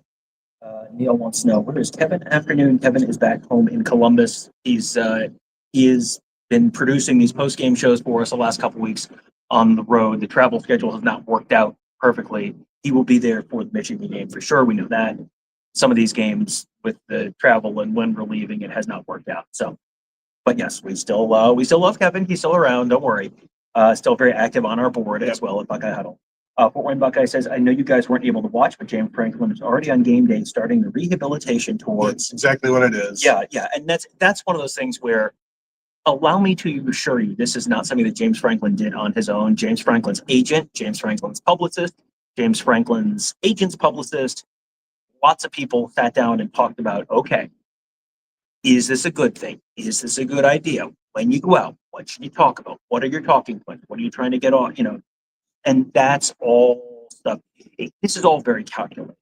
Neil wants to know, where is Kevin? Afternoon. Kevin is back home in Columbus. He has been producing these post-game shows for us the last couple weeks on the road. The travel schedule has not worked out perfectly. He will be there for the Michigan game for sure. We know that. Some of these games with the travel and when we're leaving, it has not worked out. So, but yes, we still love Kevin. He's still around. Don't worry. Still very active on our board as well at Buckeye Huddle. Fort Wayne Buckeye says, I know you guys weren't able to watch, but James Franklin is already on game day starting the rehabilitation tour. That's exactly what it is. Yeah. And that's one of those things where, allow me to assure you, this is not something that James Franklin did on his own. James Franklin's agent, James Franklin's publicist, James Franklin's agent's publicist, lots of people sat down and talked about, okay, is this a good thing? Is this a good idea? When you go out, what should you talk about? What are your talking points? What are you trying to get on? And that's all stuff. This is all very calculated.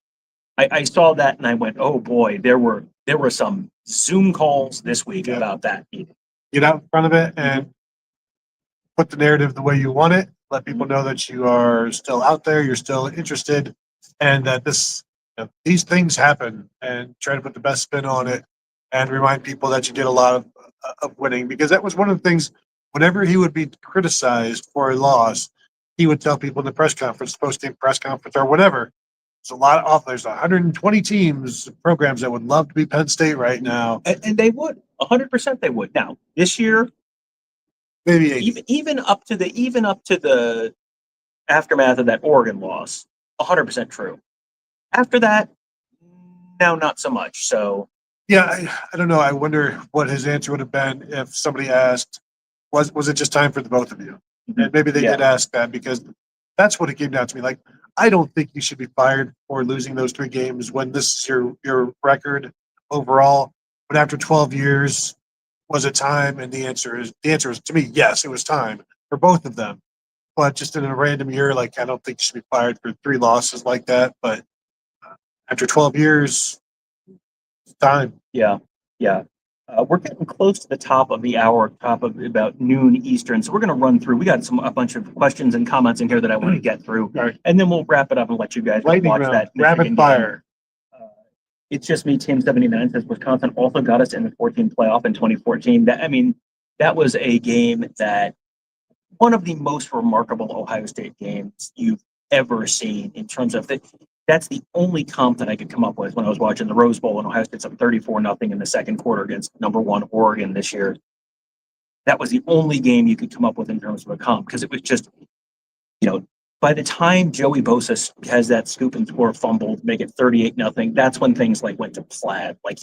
I saw that and I went, oh boy, there were some Zoom calls this week about that meeting. Get out in front of it and put the narrative the way you want it. Let people know that you are still out there, you're still interested, and that this these things happen, and try to put the best spin on it and remind people that you did a lot of winning, because that was one of the things. Whenever he would be criticized for a loss, he would tell people in the press conference, post-game press conference, or whatever. There's 120 teams, programs that would love to be Penn State right now, and they would 100% they would. Now this year, maybe 80. even up to the aftermath of that Oregon loss, 100% true. After that, no, not so much. So yeah, I don't know. I wonder what his answer would have been if somebody asked, was it just time for the both of you? And maybe they did ask that, because that's what it came down to me. Like, I don't think you should be fired for losing those 3 games when this is your record overall. But after 12 years, was it time? And the answer is to me, yes, it was time for both of them. But just in a random year, like, I don't think you should be fired for 3 losses like that. But after 12 years, it's time. Yeah. We're getting close to the top of the hour, top of about noon Eastern. So we're going to run through. We got a bunch of questions and comments in here that I want to get through, and then we'll wrap it up and let you guys watch that rapid fire. It's just me. Tim 79 says Wisconsin also got us in the 14 playoff in 2014. That was a game that one of the most remarkable Ohio State games you've ever seen in terms of that's the only comp that I could come up with when I was watching the Rose Bowl and Ohio State's up 34-0 in the second quarter against number 1 Oregon this year. That was the only game you could come up with in terms of a comp, because it was just, by the time Joey Bosa has that scoop and score fumbled, make it 38-0, that's when things like went to plaid. Like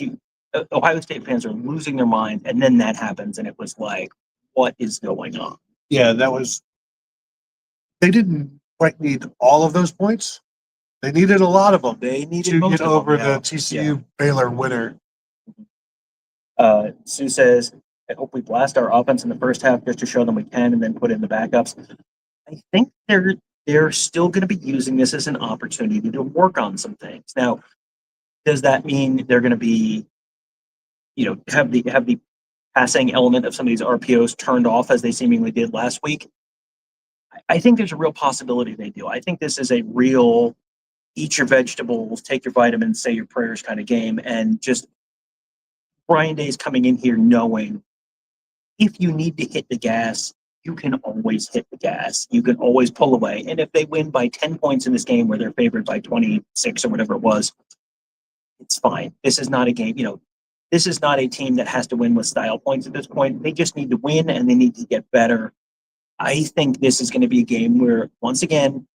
Ohio State fans are losing their minds, and then that happens, and it was like, what is going on? Yeah, they didn't quite need all of those points. They needed a lot of them. They needed to most get of over them, yeah. the TCU Baylor winner. Sue says, I hope we blast our offense in the first half just to show them we can, and then put in the backups. I think they're still going to be using this as an opportunity to work on some things. Now, does that mean they're going to be, have the passing element of some of these RPOs turned off as they seemingly did last week? I think there's a real possibility they do. I think this is a real eat your vegetables, take your vitamins, say your prayers kind of game. And just Brian Day's coming in here knowing if you need to hit the gas, you can always hit the gas. You can always pull away. And if they win by 10 points in this game where they're favored by 26 or whatever it was, it's fine. This is not a game, this is not a team that has to win with style points at this point. They just need to win, and they need to get better. I think this is going to be a game where, once again,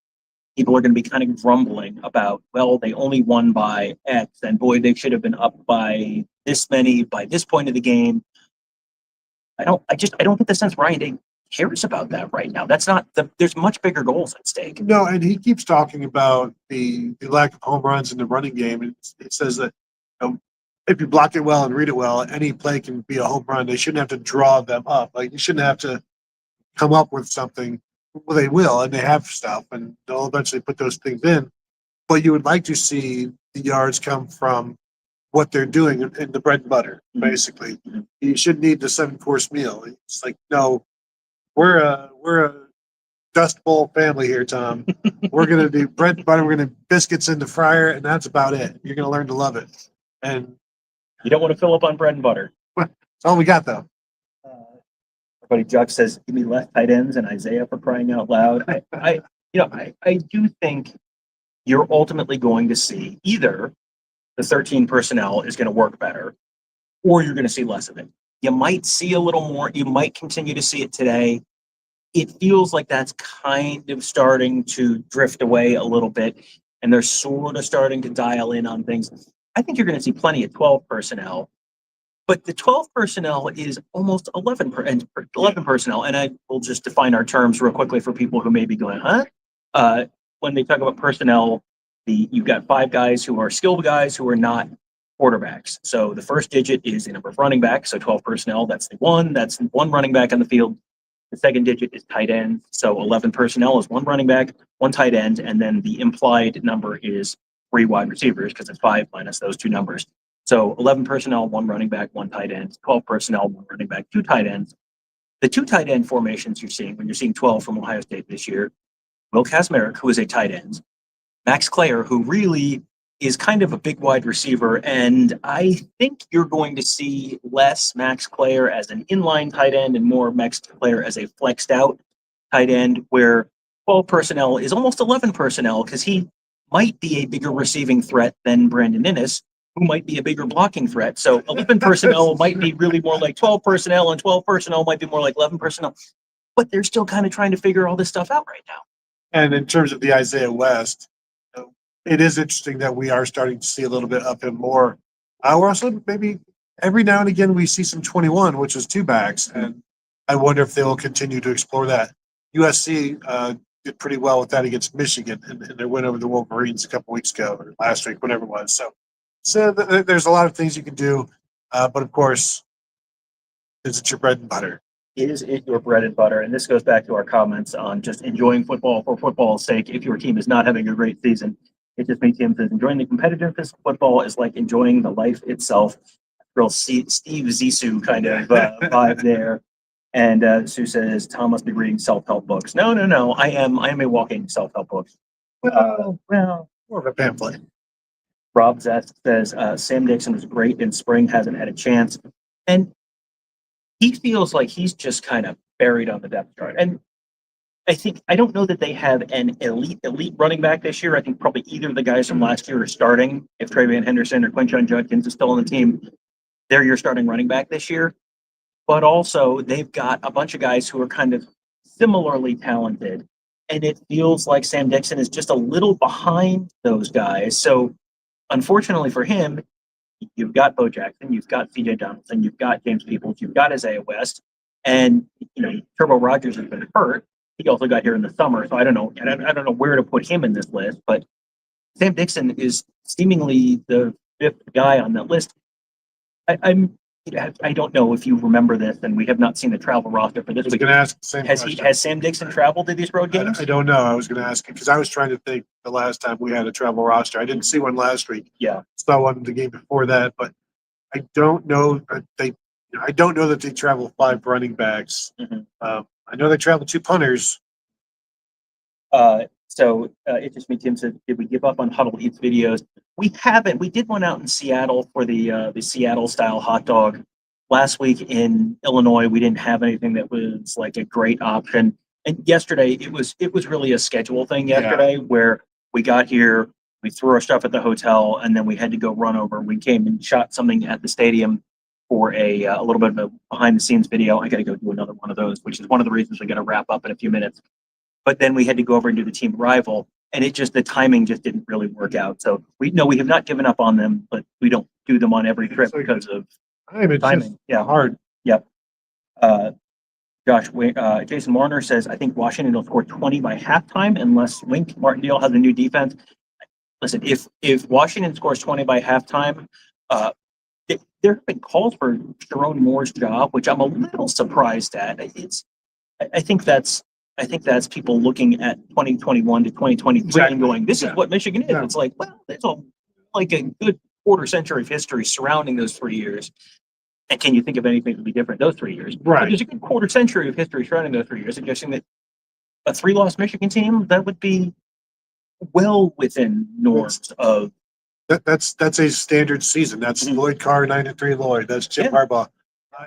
people are going to be kind of grumbling about, well, they only won by X, and boy, they should have been up by this many by this point of the game. I don't get the sense Ryan Day cares about that right now. That's not there's much bigger goals at stake. No, and he keeps talking about the lack of home runs in the running game. And it says that if you block it well and read it well, any play can be a home run. They shouldn't have to draw them up. Like, you shouldn't have to come up with something. Well, they will, and they have stuff, and they'll eventually put those things in. But you would like to see the yards come from what they're doing in the bread and butter, basically. Mm-hmm. You shouldn't need the 7-course meal. It's like, no, we're a Dust Bowl family here, Tom. We're going to do bread and butter. We're going to biscuits in the fryer, and that's about it. You're going to learn to love it. And you don't want to fill up on bread and butter. That's all we got, though. Buddy Juck says, give me less tight ends and Isaiah, for crying out loud. I do think you're ultimately going to see either the 13 personnel is going to work better, or you're going to see less of it. You might see a little more. You might continue to see it today. It feels like that's kind of starting to drift away a little bit, and they're sort of starting to dial in on things. I think you're going to see plenty of 12 personnel. But the 12 personnel is almost 11 personnel. And I will just define our terms real quickly for people who may be going, huh? When they talk about personnel, you've got 5 guys who are skilled guys who are not quarterbacks. So the first digit is the number of running backs. So 12 personnel, that's the one running back on the field. The second digit is tight end. So 11 personnel is 1 running back, 1 tight end. And then the implied number is 3 wide receivers, because it's 5 minus those 2 numbers. So 11 personnel, 1 running back, 1 tight end, 12 personnel, 1 running back, 2 tight ends. The 2 tight end formations you're seeing when you're seeing 12 from Ohio State this year, Will Kazmarek, who is a tight end, Max Clayer, who really is kind of a big wide receiver, and I think you're going to see less Max Clare as an inline tight end and more Max Clare as a flexed out tight end, where 12 personnel is almost 11 personnel because he might be a bigger receiving threat than Brandon Innes, who might be a bigger blocking threat. So 11 personnel might be really more like 12 personnel, and 12 personnel might be more like 11 personnel. But they're still kind of trying to figure all this stuff out right now. And in terms of the Isaiah West, it is interesting that we are starting to see a little bit of him more. We're also maybe every now and again we see some 21, which is two backs, and I wonder if they will continue to explore that. USC did pretty well with that against Michigan, and they went over the Wolverines a couple weeks ago or last week, whatever it was. So there's a lot of things you can do, but of course, is it your bread and butter? Is it your bread and butter? And this goes back to our comments on just enjoying football for football's sake. If your team is not having a great season, it just makes him says enjoying the competitiveness of football is like enjoying the life itself. Real Steve Zissou kind of vibe there. And Sue says Tom must be reading self-help books. No. I am a walking self-help book. Well, more of a pamphlet. Rob Zest says Sam Dixon was great in spring, hasn't had a chance, and he feels like he's just kind of buried on the depth chart. And I don't know that they have an elite running back this year. I think probably either of the guys from last year are starting. If Travion Henderson or Quinshon Judkins is still on the team, they're your starting running back this year. But also they've got a bunch of guys who are kind of similarly talented. And it feels like Sam Dixon is just a little behind those guys. So unfortunately for him, you've got Bo Jackson, you've got CJ Donaldson, you've got James Peoples, you've got Isaiah West, and Turbo Rogers has been hurt. He also got here in the summer, so I don't know. I don't know where to put him in this list, but Sam Dixon is seemingly the fifth guy on that list. I don't know if you remember this, and we have not seen the travel roster for this week. I was going to ask the same question. Has Sam Dixon traveled to these road games? I don't know. I was going to ask because I was trying to think the last time we had a travel roster. I didn't see one last week. Yeah, saw one the game before that, but I don't know. I don't know that they travel 5 running backs. Mm-hmm. I know they travel 2 punters. So it just makes him said, did we give up on Huddle Eats videos? We haven't. We did one out in Seattle for the Seattle style hot dog. Last week in Illinois, we didn't have anything that was like a great option. And yesterday, it was really a schedule thing yesterday where we got here, we threw our stuff at the hotel, and then we had to go run over. We came and shot something at the stadium for a little bit of a behind the scenes video. I got to go do another one of those, which is one of the reasons we're going to wrap up in a few minutes. But then we had to go over and do the team rival, and the timing just didn't really work out. So we have not given up on them, but we don't do them on every trip because of timing. Yeah, hard. Yep. Jason Warner says, I think Washington will score 20 by halftime unless Wink Martindale has a new defense. Listen, if Washington scores 20 by halftime, there have been calls for Sharon Moore's job, which I'm a little surprised at. I think that's people looking at 2021 to 2023 and going, this is what Michigan is. Yeah. It's like, well, there's like a good quarter century of history surrounding those 3 years. And can you think of anything that would be different those 3 years? Right. But there's a good quarter century of history surrounding those 3 years, suggesting that a 3-loss Michigan team, that would be well within norms of. That's a standard season. That's Lloyd Carr, 9-3 Lloyd. That's Jim Harbaugh.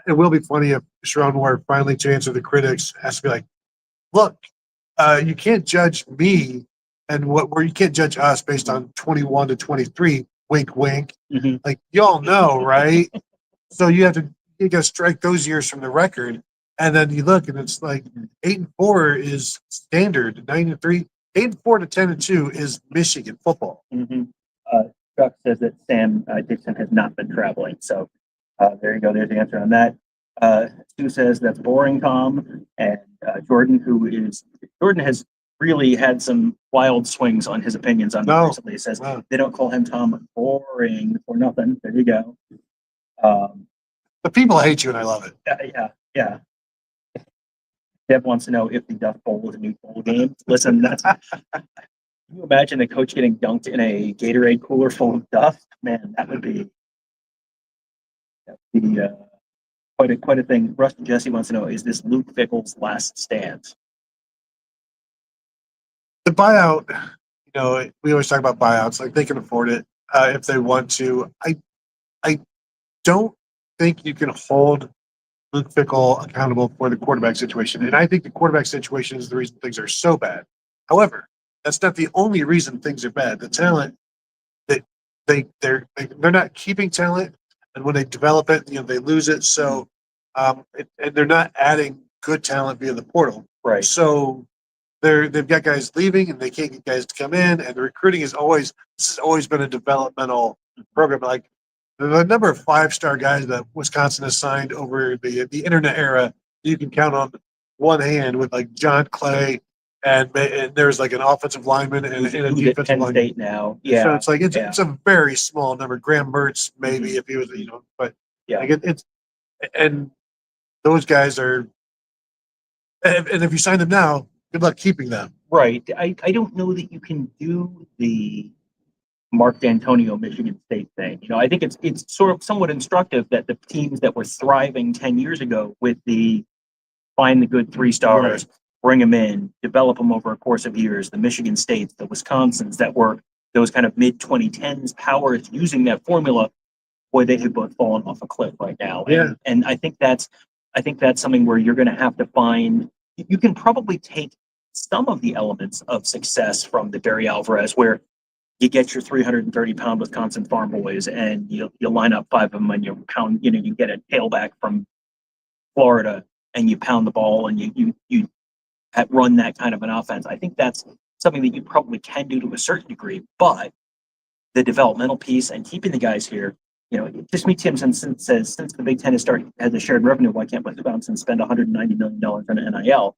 It will be funny if Sharon Moore finally, to answer the critics, has to be like, look, you can't judge me and where you can't judge us based on 21 to 23. Wink, wink. Mm-hmm. Like y'all know, right? So you got to strike those years from the record, and then you look, and it's like 8-4 is standard. 9-3, 8-4 to 10-2 is Michigan football. Mm-hmm. Chuck says that Sam Dixon has not been traveling, so there you go. There's the answer on that. Stu says that's boring, Tom, and Jordan has really had some wild swings on his opinions on me recently. He says they don't call him Tom boring for nothing. There you go. The people hate you, and I love it. Yeah. Deb wants to know if the Dust Bowl was a new bowl game. Listen, can you imagine a coach getting dunked in a Gatorade cooler full of dust? Man, that would be quite a thing. Rusty Jesse wants to know: is this Luke Fickell's last stand? The buyout, we always talk about buyouts. Like they can afford it. if they want to. I don't think you can hold Luke Fickell accountable for the quarterback situation. And I think the quarterback situation is the reason things are so bad. However, that's not the only reason things are bad. The talent that they're not keeping talent, and when they develop it, they lose it. So, and they're not adding good talent via the portal. Right. So they've got guys leaving, and they can't get guys to come in. And the recruiting this has always been a developmental program. Like the number of 5-star guys that Wisconsin has signed over the internet era, you can count on one hand with like John Clay, and there's like an offensive lineman and a defensive Penn lineman. State now. Yeah. So it's like it's a very small number. Graham Mertz, maybe if he was, but yeah, like it's and those guys are, and if you sign them now, good luck keeping them. Right. I don't know that you can do the Mark D'Antonio Michigan State thing. I think it's sort of somewhat instructive that the teams that were thriving 10 years ago with the find the good 3-stars, bring them in, develop them over a course of years, the Michigan States, the Wisconsins that were those kind of mid-2010s powers using that formula, boy, they have both fallen off a cliff right now. Yeah. And I think that's something where you're going to have to find, you can probably take some of the elements of success from the Barry Alvarez, where you get your 330-pound Wisconsin farm boys and you line up 5 of them and you pound, you get a tailback from Florida and you pound the ball and you run that kind of an offense. I think that's something that you probably can do to a certain degree, but the developmental piece and keeping the guys here, just me, Tim, since the Big Ten has a shared revenue, why can't Wisconsin spend $190 million on NIL?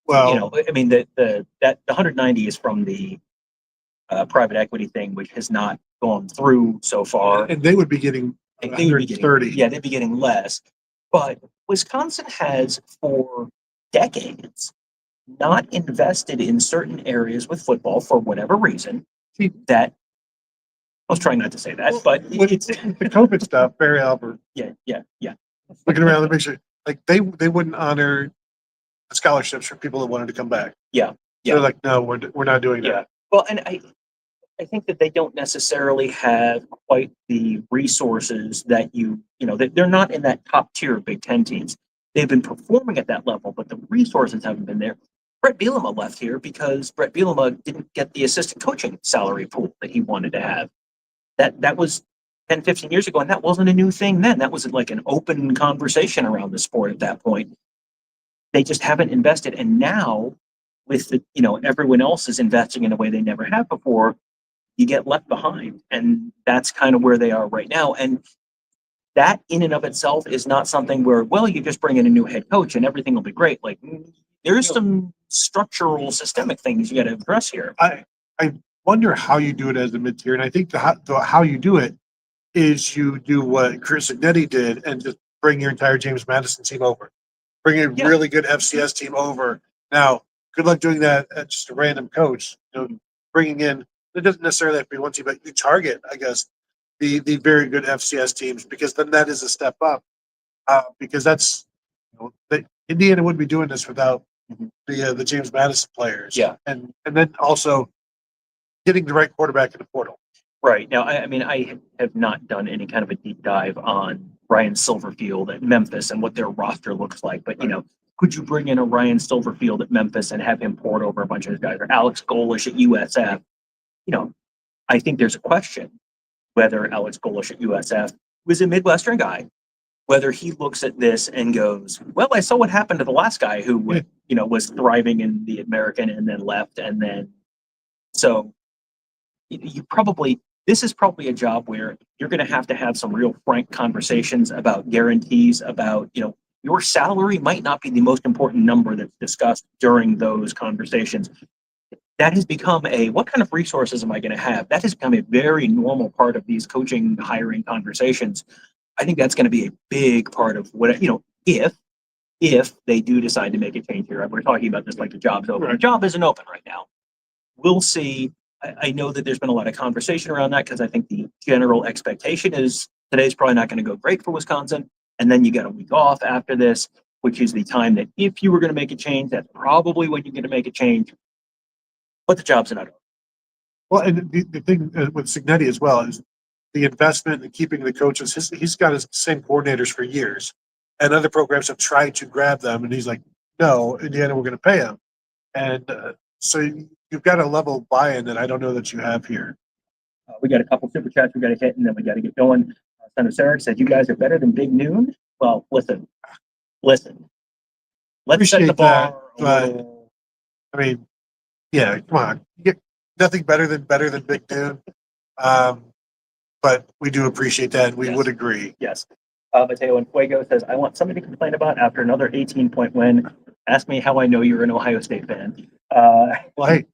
Well, I mean, the 190 is from the private equity thing, which has not gone through so far. And they would be getting 130. Yeah, they'd be getting less. But Wisconsin has, for decades, not invested in certain areas with football for whatever reason. That I was trying not to say that, but it's the COVID stuff. Barry Albert. Yeah. Looking around the picture, like they wouldn't honor scholarships for people that wanted to come back. Yeah. They're like, no, we're not doing that. Yeah. Well, and I think that they don't necessarily have quite the resources that they're not in that top tier of Big Ten teams. They've been performing at that level, but the resources haven't been there. Brett Bielema left here because Brett Bielema didn't get the assistant coaching salary pool that he wanted to have. That was 10, 15 years ago, and that wasn't a new thing then. That was like an open conversation around the sport at that point. They just haven't invested, and now with everyone else is investing in a way they never have before, you get left behind, and that's kind of where they are right now. And that in and of itself is not something where, well, you just bring in a new head coach and everything will be great. Like there's some structural systemic things you got to address here. I wonder how you do it as a mid-tier, and I think how you do it is you do what Chris Ignetti did and just bring your entire James Madison team over. Bring a really good FCS team over. Now, good luck doing that at just a random coach. Bringing in, it doesn't necessarily have to be one team, but you target, I guess, the very good FCS teams, because then that is a step up. Because that's, Indiana wouldn't be doing this without the James Madison players. Yeah. And then also getting the right quarterback in the portal. Right. Now, I have not done any kind of a deep dive on Ryan Silverfield at Memphis and what their roster looks like. But, could you bring in a Ryan Silverfield at Memphis and have him poured over a bunch of his guys, or Alex Golish at USF? I think there's a question whether Alex Golish at USF was a Midwestern guy, whether he looks at this and goes, well, I saw what happened to the last guy who, was thriving in the American and then left. And then, so this is probably a job where you're going to have some real frank conversations about guarantees, about, your salary might not be the most important number that's discussed during those conversations. That has become what kind of resources am I going to have? That has become a very normal part of these coaching hiring conversations. I think that's going to be a big part of what, if they do decide to make a change here. We're talking about this like the job's open. The job isn't open right now. We'll see. I know that there's been a lot of conversation around that because I think the general expectation is today's probably not going to go great for Wisconsin. And then you get a week off after this, which is the time that if you were going to make a change, that's probably when you're going to make a change. But the job's not over. Well, and the thing with Signetti as well is the investment in keeping the coaches. He's got his same coordinators for years, and other programs have tried to grab them, and he's like, "No, Indiana, we're going to pay him." And so you've got a level of buy-in that I don't know that you have here. We got a couple super chats we got to hit, and then we got to get going. Son of Sarah said, "You guys are better than Big Noon." Well, listen. Let's set the bar. But I mean, yeah, come on, nothing better than Big Noon. But we do appreciate that, and we would agree. Yes. Mateo and Fuego says, "I want somebody to complain about after another 18-point win. Ask me how I know you're an Ohio State fan." Well, hey,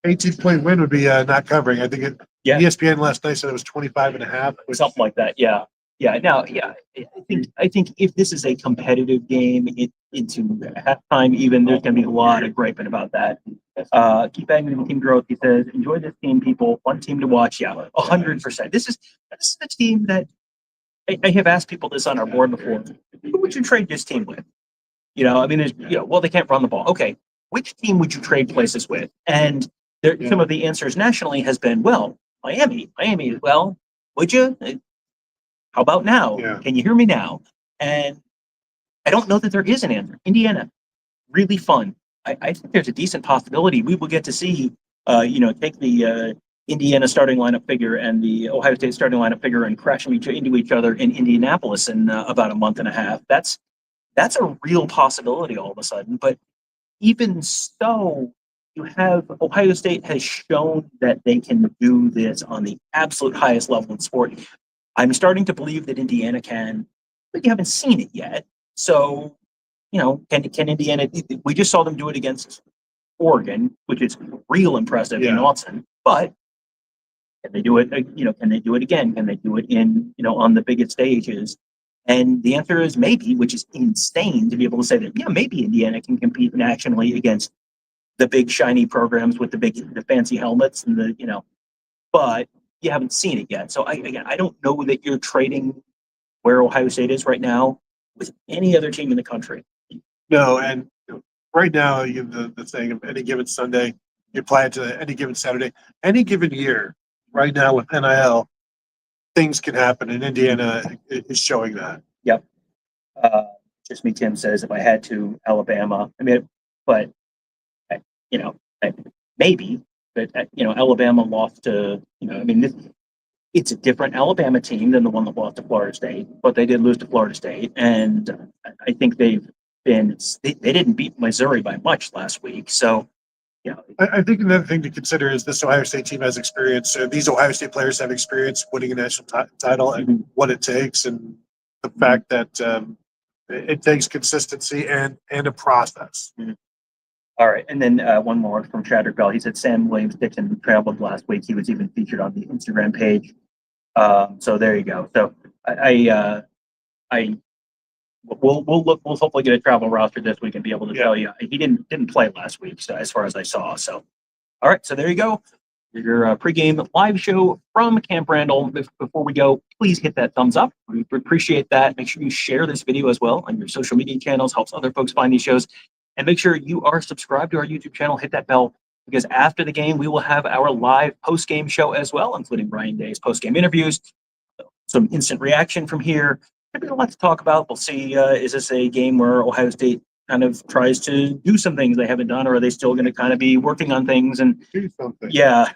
18-point win would be not covering. I think ESPN last night said it was 25.5. Something like that. Yeah. Yeah. Now, yeah, I think if this is a competitive game into halftime, even there's going to be a lot of griping about that. Keep banging the team growth. He says, "Enjoy this team, people. Fun team to watch." Yeah, 100%. This is the team that I have asked people this on our board before. Who would you trade this team with? I mean, well, they can't run the ball. Okay, which team would you trade places with? And some of the answers nationally has been, well, Miami. Well, would you? How about now? Yeah. Can you hear me now? And I don't know that there is an answer. Indiana, really fun. I think there's a decent possibility we will get to see, take the Indiana starting lineup figure and the Ohio State starting lineup figure and crash them into each other in Indianapolis in about a month and a half. That's a real possibility all of a sudden. But even so, you have Ohio State has shown that they can do this on the absolute highest level in sport. I'm starting to believe that Indiana can, but you haven't seen it yet. So, can Indiana? We just saw them do it against Oregon, which is real impressive in Autzen. But can they do it? Can they do it again? Can they do it in on the biggest stages? And the answer is maybe, which is insane to be able to say that. Yeah, maybe Indiana can compete nationally against the big shiny programs with the fancy helmets and but you haven't seen it yet. So I don't know that you're trading where Ohio State is right now with any other team in the country. No, and right now you have the thing of any given Sunday, you apply it to any given Saturday, any given year. Right now with NIL, things can happen, and Indiana is showing that. Yep. Just me, Tim says, if I had to, Alabama. I mean, but maybe. But Alabama lost to it's a different Alabama team than the one that lost to Florida State, but they did lose to Florida State, and I think they didn't beat Missouri by much last week. So, I think another thing to consider is this Ohio State team has experience. These Ohio State players have experience winning a national title and what it takes, and the fact that it takes consistency and a process. Mm-hmm. All right, and then one more from Chadwick Bell. He said Sam Williams-Dixon traveled last week. He was even featured on the Instagram page. So there you go. So we'll hopefully get a travel roster this week and be able to tell you he didn't play last week. So as far as I saw. So all right, so there you go. Your pregame live show from Camp Randall. Before we go, please hit that thumbs up. We appreciate that. Make sure you share this video as well on your social media channels. Helps other folks find these shows. And make sure you are subscribed to our YouTube channel. Hit that bell, because after the game, we will have our live post-game show as well, including Ryan Day's post-game interviews, some instant reaction from here. There'll be a lot to talk about. We'll see, is this a game where Ohio State kind of tries to do some things they haven't done, or are they still going to kind of be working on things and do something? Yeah,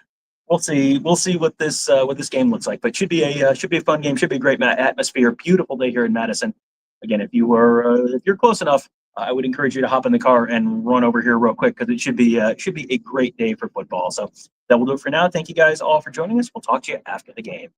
we'll see. We'll see what this game looks like. But should be a fun game. Should be a great atmosphere. Beautiful day here in Madison. Again, if you're close enough, I would encourage you to hop in the car and run over here real quick, because it should be a great day for football. So that will do it for now. Thank you guys all for joining us. We'll talk to you after the game.